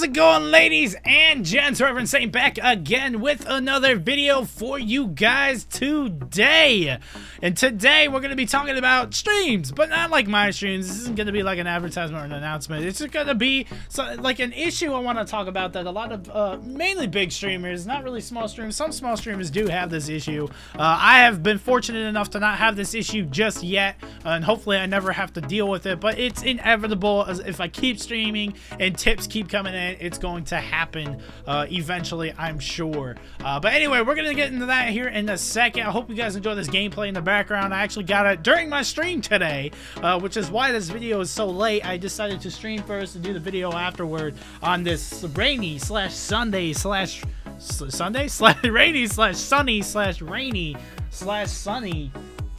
it going, ladies and gents? Reverend Saint back again with another video for you guys today. And today we're going to be talking about streams, but not like my streams. This isn't going to be like an advertisement or an announcement. It's just going to be like an issue I want to talk about that a lot of mainly big streamers, not really small streamers. Some small streamers do have this issue. I have been fortunate enough to not have this issue just yet, and hopefully I never have to deal with it, but it's inevitable. As if I keep streaming and tips keep coming in, it's going to happen eventually, I'm sure. But anyway, we're gonna get into that here in a second. I hope you guys enjoy this gameplay in the background. I actually got it during my stream today, which is why this video is so late. I decided to stream first and do the video afterward on this rainy slash Sunday slash Sunday slash rainy slash sunny slash rainy slash sunny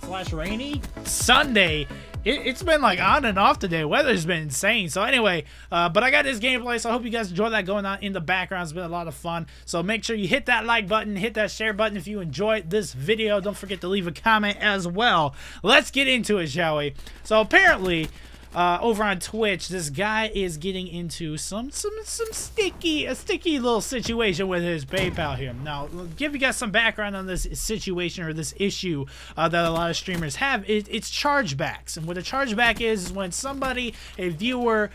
slash rainy Sunday. It's been like on and off today. Weather's been insane. So anyway, but I got this gameplay, so I hope you guys enjoy that going on in the background. It's been a lot of fun. So make sure you hit that like button, hit that share button if you enjoyed this video. Don't forget to leave a comment as well. Let's get into it, shall we? So apparently, over on Twitch, this guy is getting into some sticky little situation with his PayPal here. Now, I'll give you guys some background on this situation or this issue that a lot of streamers have. It's chargebacks, and what a chargeback is when somebody, a viewer,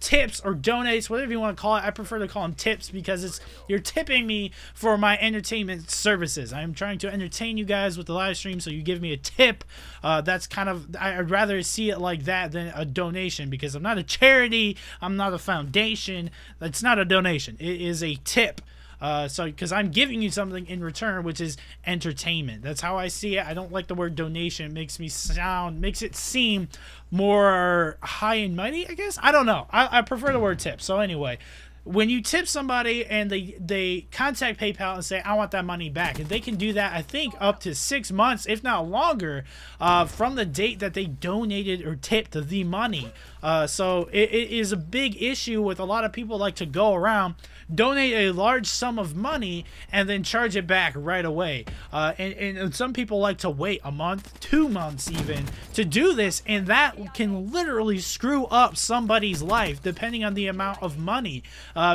tips or donates, whatever you want to call it. I prefer to call them tips because you're tipping me for my entertainment services. I'm trying to entertain you guys with the live stream, so you give me a tip. That's kind of, I'd rather see it like that than a donation, because I'm not a charity, I'm not a foundation. It's not a donation, it is a tip. So because I'm giving you something in return, which is entertainment. That's how I see it. I don't like the word donation. It makes it seem more high and mighty, I guess. I don't know. I prefer the word tip. So anyway, when you tip somebody and they contact PayPal and say, I want that money back, and they can do that, I think, up to 6 months, if not longer, from the date that they donated or tipped the money. So it is a big issue with a lot of people like to go around, donate a large sum of money, and then charge it back right away. And some people like to wait a month, 2 months even, to do this, and that can literally screw up somebody's life, depending on the amount of money.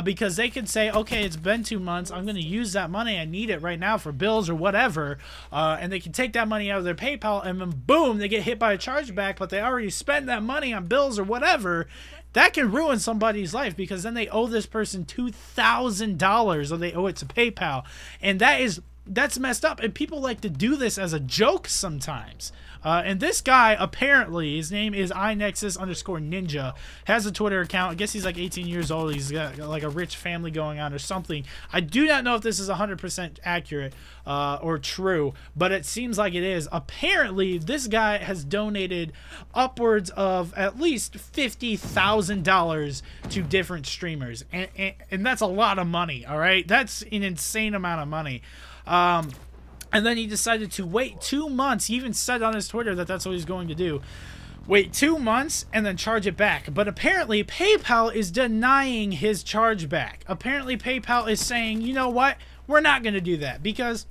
Because they could say, okay, it's been 2 months, I'm going to use that money, I need it right now for bills or whatever, and they can take that money out of their PayPal, and then boom, they get hit by a chargeback, but they already spent that money on bills or whatever. That can ruin somebody's life, because then they owe this person $2,000, or they owe it to PayPal, and that's messed up. And people like to do this as a joke sometimes. And this guy, apparently, his name is iNexus_ninja, has a Twitter account. I guess he's like 18 years old. He's got like a rich family going on or something. I do not know if this is 100% accurate or true, but it seems like it is. Apparently, this guy has donated upwards of at least $50,000 to different streamers. And that's a lot of money, all right? That's an insane amount of money. And then he decided to wait 2 months. He even said on his Twitter that that's what he's going to do. Wait 2 months and then charge it back. But apparently PayPal is denying his chargeback. Apparently PayPal is saying, you know what? We're not going to do that, because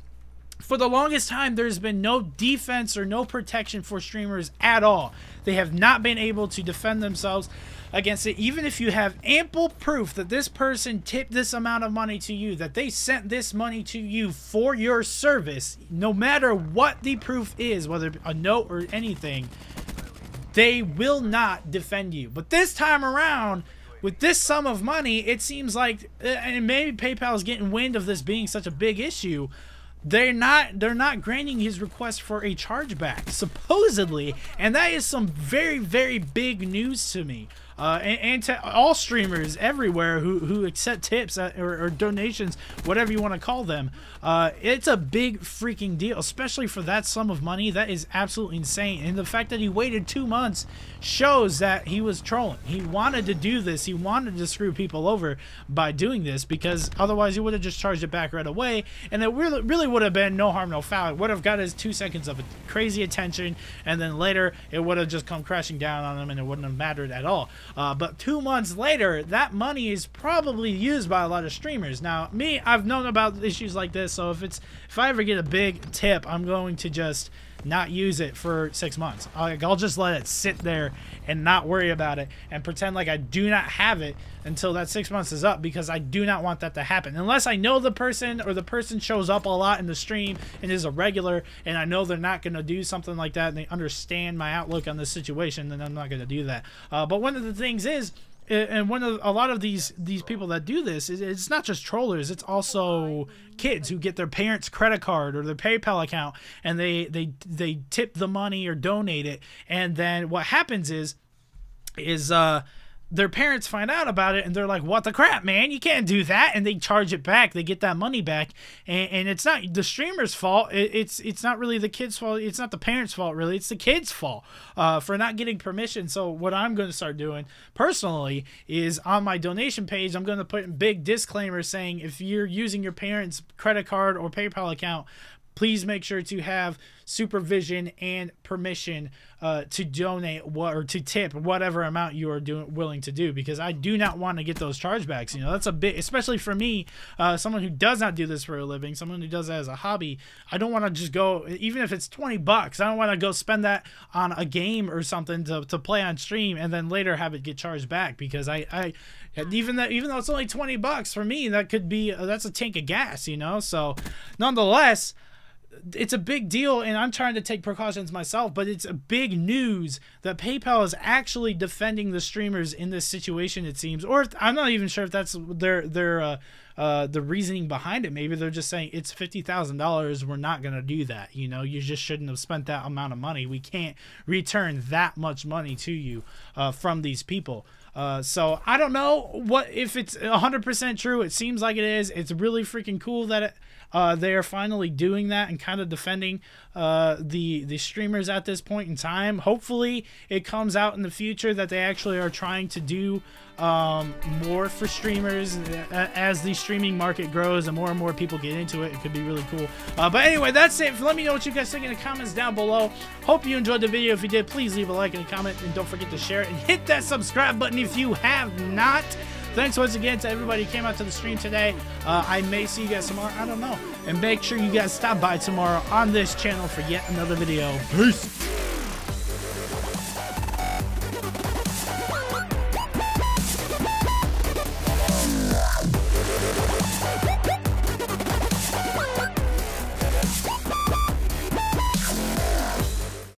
for the longest time, there's been no defense or no protection for streamers at all. They have not been able to defend themselves against it. Even if you have ample proof that this person tipped this amount of money to you, that they sent this money to you for your service, no matter what the proof is, whether a note or anything, they will not defend you. But this time around, with this sum of money, it seems like, and maybe PayPal is getting wind of this being such a big issue, they're not granting his request for a chargeback, supposedly, and that is some very, very big news to me. And to all streamers everywhere who accept tips or donations, whatever you want to call them. It's a big freaking deal, especially for that sum of money. That is absolutely insane. And the fact that he waited 2 months shows that he was trolling. He wanted to do this. He wanted to screw people over by doing this, because otherwise he would have just charged it back right away, and it really would have been no harm, no foul. It would have got his 2 seconds of crazy attention, and then later it would have just come crashing down on him, and it wouldn't have mattered at all. But 2 months later, that money is probably used by a lot of streamers. Now, me, I've known about issues like this, so if I ever get a big tip, I'm going to just not use it for 6 months. I'll just let it sit there and not worry about it and pretend like I do not have it until that 6 months is up, because I do not want that to happen. Unless I know the person, or the person shows up a lot in the stream and is a regular, and I know they're not going to do something like that and they understand my outlook on the situation, then I'm not going to do that. But one of the things is, and a lot of these people that do this, it's not just trollers, it's also kids who get their parents' credit card or their PayPal account, and they tip the money or donate it, and then what happens is their parents find out about it and they're like, what the crap, man, you can't do that, and they charge it back. They get that money back, and it's not the streamer's fault. It's not really the kid's fault. It's not the parents' fault, really. It's the kid's fault for not getting permission. So what I'm going to start doing personally is, on my donation page, I'm going to put in big disclaimers saying, if you're using your parents' credit card or PayPal account, please make sure to have supervision and permission to donate or to tip whatever amount you are willing to do, because I do not want to get those chargebacks. You know, that's a bit, especially for me, someone who does not do this for a living, someone who does that as a hobby. I don't want to just go, even if it's $20, I don't want to go spend that on a game or something to play on stream and then later have it get charged back, because even though it's only $20 for me, that could be that's a tank of gas, you know. So nonetheless, it's a big deal, and I'm trying to take precautions myself, but it's a big news that PayPal is actually defending the streamers in this situation, it seems. Or I'm not even sure if that's the reasoning behind it. Maybe they're just saying, it's $50,000, we're not going to do that. You know, you just shouldn't have spent that amount of money. We can't return that much money to you from these people. So I don't know if it's 100% true. It seems like it is. It's really freaking cool that they are finally doing that and kind of defending the streamers at this point in time. Hopefully it comes out in the future that they actually are trying to do more for streamers as the streaming market grows and more people get into it. It could be really cool. But anyway, that's it. Let me know what you guys think in the comments down below. Hope you enjoyed the video. If you did, please leave a like and a comment, and don't forget to share it and hit that subscribe button if you have not. Thanks once again to everybody who came out to the stream today. I may see you guys tomorrow. I don't know. And make sure you guys stop by tomorrow on this channel for yet another video. Peace.